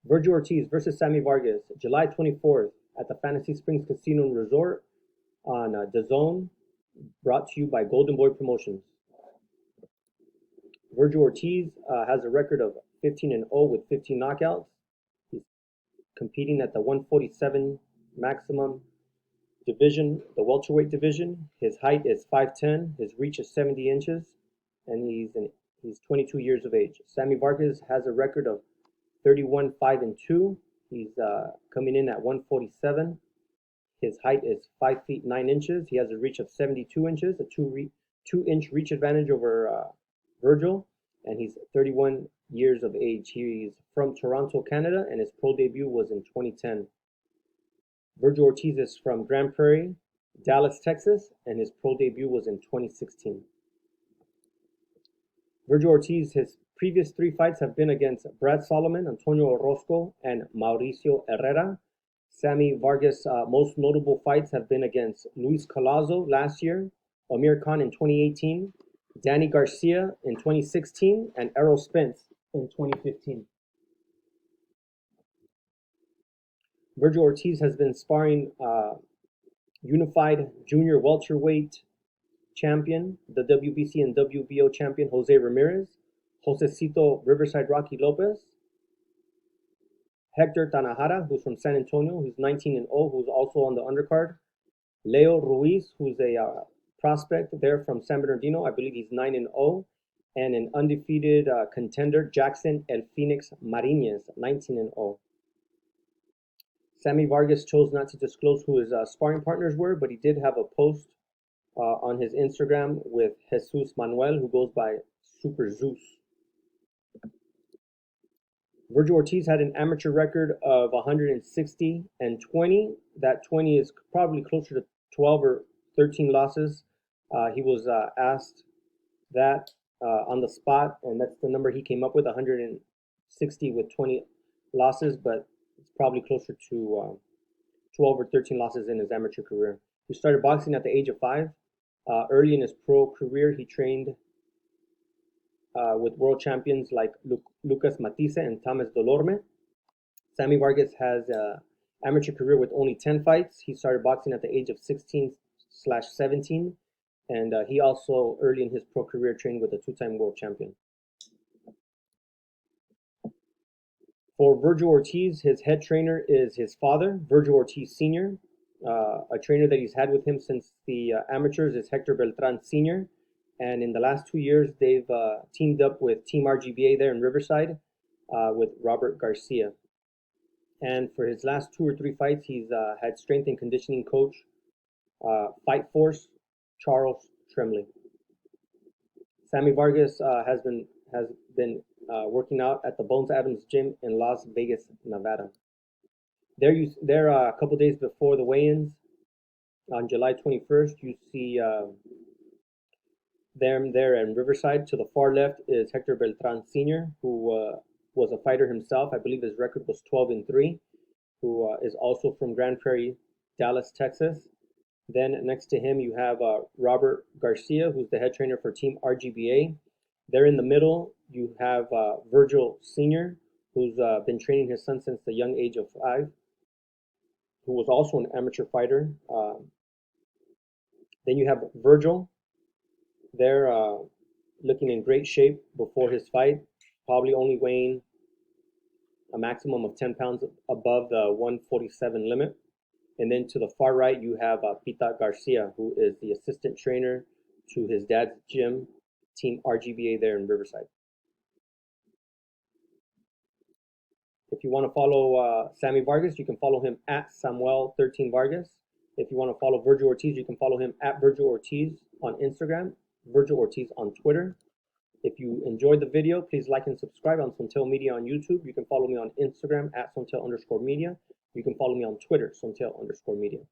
Vergil Ortiz versus Sammy Vargas, July 24th at the Fantasy Springs Casino and Resort on DAZN, brought to you by Golden Boy Promotions. Vergil Ortiz has a record of 15-0 with 15 knockouts. He's competing at the 147 maximum division, the welterweight division. His height is 5'10", his reach is 70 inches, and he's 22 years of age. Sammy Vargas has a record of 31-5-2. He's coming in at 147. His height is 5 feet 9 inches. He has a reach of 72 inches, a 2-inch reach advantage over Vergil, and he's 31 years of age. He's from Toronto, Canada, and his pro debut was in 2010. Vergil Ortiz is from Grand Prairie, Dallas, Texas, and his pro debut was in 2016. Vergil Ortiz, his previous 3 fights have been against Brad Solomon, Antonio Orozco, and Mauricio Herrera. Sammy Vargas' most notable fights have been against Luis Collazo last year, Amir Khan in 2018, Danny Garcia in 2016, and Errol Spence in 2015. Vergil Ortiz has been sparring unified junior welterweight champion, the WBC and WBO champion Jose Ramirez, Josecito Riverside Rocky Lopez, Hector Tanajara, who's from San Antonio, who's 19-0, who's also on the undercard, Leo Ruiz, who's a prospect there from San Bernardino, I believe he's 9-0, and an undefeated contender, Jackson El Phoenix Mariñez, 19-0. Sammy Vargas chose not to disclose who his sparring partners were, but he did have a post on his Instagram with Jesus Manuel, who goes by Super Zeus. Vergil Ortiz had an amateur record of 160-20. That 20 is probably closer to 12 or 13 losses. He was asked that on the spot, and that's the number he came up with, 160 with 20 losses, but it's probably closer to 12 or 13 losses in his amateur career. He started boxing at the age of 5. Early in his pro career, he trained with world champions like Lucas Matisse and Thomas Delorme. Sammy Vargas has an amateur career with only 10 fights. He started boxing at the age of 16/17, and he also, early in his pro career, trained with a 2-time world champion. For Vergil Ortiz, his head trainer is his father, Vergil Ortiz Sr. A trainer that he's had with him since the amateurs is Hector Beltran Sr., and in the last 2 years, they've teamed up with Team RGBA there in Riverside with Robert Garcia. And for his last 2 or 3 fights, he's had strength and conditioning coach, Fight Force, Charles Tremblay. Sammy Vargas has been working out at the Bones Adams Gym in Las Vegas, Nevada. There a couple days before the weigh-ins, on July 21st, you see them there in Riverside. To the far left is Hector Beltran Sr., who was a fighter himself. I believe his record was 12-3, who is also from Grand Prairie, Dallas, Texas. Then next to him, you have Robert Garcia, who's the head trainer for Team RGBA. There in the middle, you have Vergil Sr., who's been training his son since the young age of 5, who was also an amateur fighter. Then you have Vergil. They're looking in great shape before his fight, probably only weighing a maximum of 10 pounds above the 147 limit. And then to the far right, you have Pita Garcia, who is the assistant trainer to his dad's gym, Team RGBA there in Riverside. If you want to follow Sammy Vargas, you can follow him at Samuel13Vargas. If you want to follow Vergil Ortiz, you can follow him at Vergil Ortiz on Instagram, Vergil Ortiz on Twitter. If you enjoyed the video, please like and subscribe on Sontel Media on YouTube. You can follow me on Instagram at Sontel_media. You can follow me on Twitter, Sontel_media.